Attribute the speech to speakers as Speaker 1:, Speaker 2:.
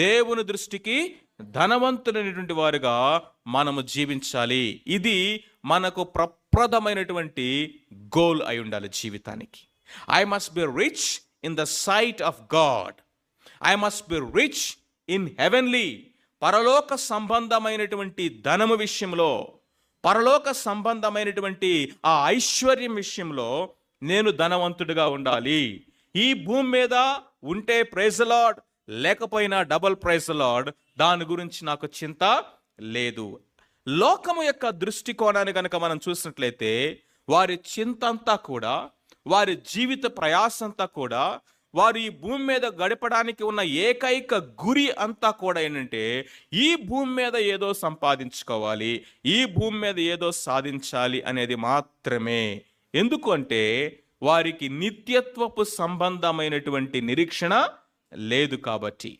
Speaker 1: దేవుని దృష్టికి ధనవంతులైనటువంటి వారుగా మనము జీవించాలి. ఇది మనకు ప్రప్రదమైనటువంటి గోల్ అయి ఉండాలి జీవితానికి. I must be rich in the sight of God. I must be rich in heavenly. పరలోక సంబంధమైనటువంటి ధనము విషయంలో, పరలోక సంబంధమైనటువంటి ఆ ఐశ్వర్యం విషయంలో నేను ధనవంతుడిగా ఉండాలి. ఈ భూమి మీద ఉంటే ప్రైజ్ ది లార్డ్, లేకపోయినా డబుల్ ప్రైజ్ ది లార్డ్. దాని గురించి నాకు చింత లేదు. లోకము యొక్క దృష్టికోణాన్ని కనుక మనం చూసినట్లయితే వారి చింత అంతా కూడా, వారి జీవిత ప్రయాసంతా కూడా, వారు ఈ భూమి మీద గడపడానికి ఉన్న ఏకైక గురి అంతా కూడా ఏంటంటే ఈ భూమి మీద ఏదో సంపాదించుకోవాలి, ఈ భూమి మీద ఏదో సాధించాలి అనేది మాత్రమే. ఎందుకు అంటే వారికి నిత్యత్వపు సంబంధమైనటువంటి నిరీక్షణ లేదు కాబట్టి.